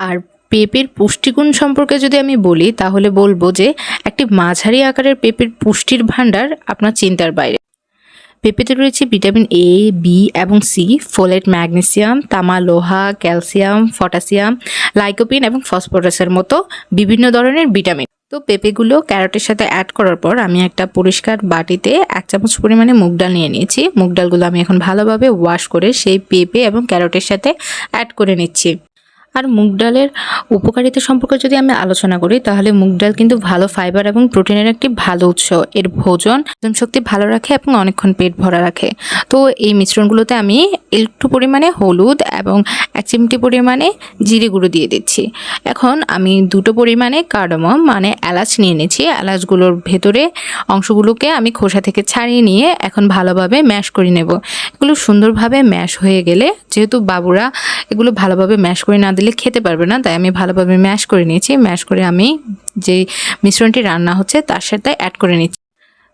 আর পেঁপের পুষ্টিগুণ সম্পর্কে যদি আমি বলি তাহলে বলবো যে একটি মাঝারি আকারের পেঁপের পুষ্টির ভাণ্ডার আপনার চিন্তার বাইরে। পেঁপেতে রয়েছে ভিটামিন এ, বি এবং সি, ফোলেট, ম্যাগনেসিয়াম, তামা, লোহা, ক্যালসিয়াম, পটাশিয়াম, লাইকোপিন এবং ফসফরাসের মতো বিভিন্ন ধরনের ভিটামিন। তো পেঁপেগুলো ক্যারটের সাথে অ্যাড করার পর আমি একটা পরিষ্কার বাটিতে 1 চামচ পরিমাণে মুগ ডাল নিয়ে নিয়েছি। মুগ ডালগুলো আমি এখন ভালোভাবে ওয়াশ করে সেই পেঁপে এবং ক্যারটের সাথে অ্যাড করে নিচ্ছি। আর মুগ ডালের উপকারিতা সম্পর্কে যদি আমি আলোচনা করি তাহলে মুগ ডাল কিন্তু ভালো ফাইবার এবং প্রোটিনের একটি ভালো উৎস। এর ভোজন হজম শক্তি ভালো রাখে এবং অনেকক্ষণ পেট ভরা রাখে। তো এই মিশ্রণগুলোতে আমি একটু পরিমাণে হলুদ এবং 1 চিমটি পরিমাণে জিরে গুঁড়ো দিয়ে দিচ্ছি। এখন আমি 2টো পরিমাণে কার্ডামম মানে এলাচ নিয়ে নিয়েছি। এলাচগুলোর ভেতরে অংশগুলোকে আমি খোসা থেকে ছাড়িয়ে নিয়ে এখন ভালোভাবে ম্যাশ করে নেব। এগুলো সুন্দরভাবে ম্যাশ হয়ে গেলে, যেহেতু বাবুরা এগুলো ভালোভাবে ম্যাশ করে না দিলে খেতে পারবে না, তাই আমি ভালোভাবে ম্যাশ করে নিয়েছি। ম্যাশ করে আমি যে মিশ্রণটি রান্না হচ্ছে তার সাথে অ্যাড করে নিচ্ছি।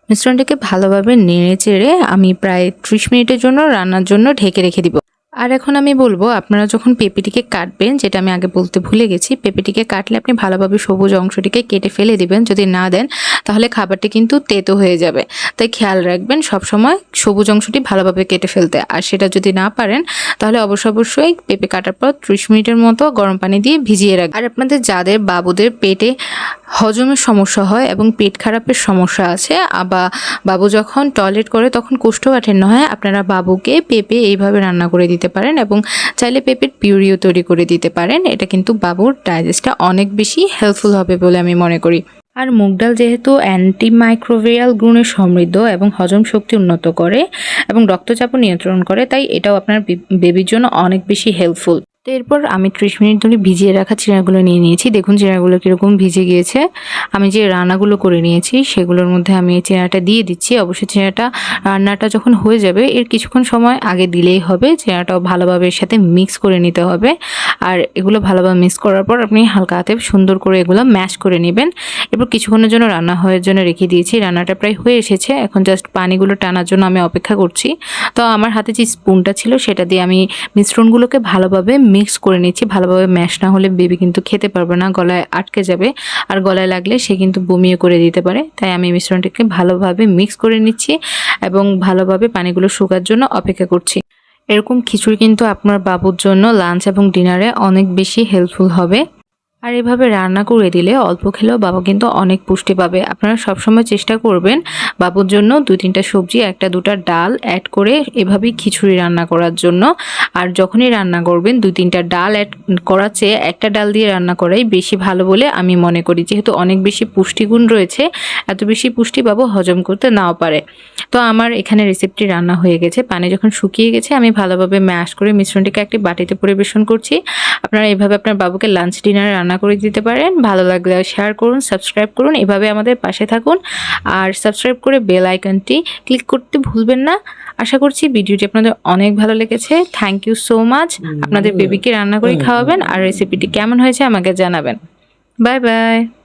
মিশ্রণটিকে ভালোভাবে নেড়ে চেড়ে আমি প্রায় 30 মিনিটের জন্য রান্নার জন্য ঢেকে রেখে দিব। আর এখন আমি বলবো, আপনারা যখন পেঁপেটিকে কাটবেন, যেটা আমি আগে বলতে ভুলে গেছি, পেঁপেটিকে কাটলে আপনি ভালোভাবে সবুজ অংশটিকে কেটে ফেলে দিবেন। যদি না দেন তাহলে খাবারটি কিন্তু তেতো হয়ে যাবে, তাই খেয়াল রাখবেন সবসময় সবুজ অংশটি ভালোভাবে কেটে ফেলতে। আর সেটা যদি না পারেন তাহলে অবশ্যই পেঁপে কাটার পর 30 মিনিটের মতো গরম পানি দিয়ে ভিজিয়ে রাখবেন। আর আপনাদের যাদের বাবুদের পেটে হজমের সমস্যা হয় এবং পেট খারাপের সমস্যা আছে, বা বাবু যখন টয়লেট করে তখন কোষ্ঠকাঠিন্য হয়, আপনারা বাবুকে পেঁপে এইভাবে রান্না করে দিতে পারেন এবং চাইলে পেঁপের পিউরিও তৈরি করে দিতে পারেন। এটা কিন্তু বাবুর ডাইজেস্টটা অনেক বেশি হেল্পফুল হবে বলে আমি মনে করি। আর মুগ ডাল যেহেতু অ্যান্টিমাইক্রোবিয়াল গুণে সমৃদ্ধ এবং হজম শক্তি উন্নত করে এবং রক্তচাপও নিয়ন্ত্রণ করে, তাই এটাও আপনার বেবির জন্য অনেক বেশি হেল্পফুল। তো এরপর আমি 30 মিনিট ধরে ভিজিয়ে রাখা চিড়াগুলো নিয়ে নিয়েছি। দেখুন চিড়াগুলো কীরকম ভিজে গিয়েছে। আমি যে রান্নাগুলো করে নিয়েছি সেগুলোর মধ্যে আমি এই চিড়াটা দিয়ে দিচ্ছি। অবশ্যই চিড়াটা রান্নাটা যখন হয়ে যাবে এর কিছুক্ষণ সময় আগে দিলেই হবে। চিড়াটাও ভালোভাবে এর সাথে মিক্স করে নিতে হবে। আর এগুলো ভালোভাবে মিক্স করার পর আপনি হালকা হাতে সুন্দর করে এগুলো ম্যাশ করে নেবেন। এরপর কিছুক্ষণের জন্য রান্না হওয়ার জন্য রেখে দিয়েছি। রান্নাটা প্রায় হয়ে এসেছে, এখন জাস্ট পানিগুলো টানার জন্য আমি অপেক্ষা করছি। তো আমার হাতে যে স্পুনটা ছিল সেটা দিয়ে আমি মিশ্রণগুলোকে ভালোভাবে মিক্স করে নিচ্ছি। ভালোভাবে ম্যাশ না হলে বেবি কিন্তু খেতে পারবে না, গলায় আটকে যাবে, আর গলায় লাগলে সে কিন্তু বমিও করে দিতে পারে। তাই আমি মিশ্রণটাকে ভালোভাবে মিক্স করে নিচ্ছি এবং ভালোভাবে পানিগুলো শুকার জন্য অপেক্ষা করছি। এরকম খিচুড়ি কিন্তু আপনার বাবুর জন্য লাঞ্চ এবং ডিনারে অনেক বেশি হেল্পফুল হবে। আর এভাবে রান্না করে দিলে অল্প খেলেও বাবা কিন্তু অনেক পুষ্টি পাবে। আপনারা সবসময় চেষ্টা করবেন বাবুর জন্য 2-3টা সবজি, 1-2টা ডাল অ্যাড করে এভাবেই খিচুড়ি রান্না করার জন্য। আর যখনই রান্না করবেন 2-3টা ডাল অ্যাড করার চেয়ে একটা ডাল দিয়ে রান্না করাই বেশি ভালো বলে আমি মনে করি, যেহেতু অনেক বেশি পুষ্টিগুণ রয়েছে। এত বেশি পুষ্টি বাবু হজম করতে নাও পারে। তো আমার এখানে রেসিপিটি রান্না হয়ে গেছে। পানি যখন শুকিয়ে গেছে আমি ভালোভাবে ম্যাশ করে মিশ্রণটিকে একটি বাটিতে পরিবেশন করছি। আপনারা এভাবে আপনার বাবুকে লাঞ্চ ডিনারে রান্না করে দিতে পারেন। ভালো লাগলে শেয়ার করুন, সাবস্ক্রাইব করুন, এভাবে আমাদের পাশে থাকুন। আর সাবস্ক্রাইব করে বেল আইকনটি ক্লিক করতে ভুলবেন না। আশা করছি ভিডিওটি আপনাদের অনেক ভালো লেগেছে। Thank you so much. আপনাদের বেবিকে রান্না করে খাওয়াবেন আর রেসিপিটি কেমন হয়েছে আমাকে জানাবেন। Bye bye.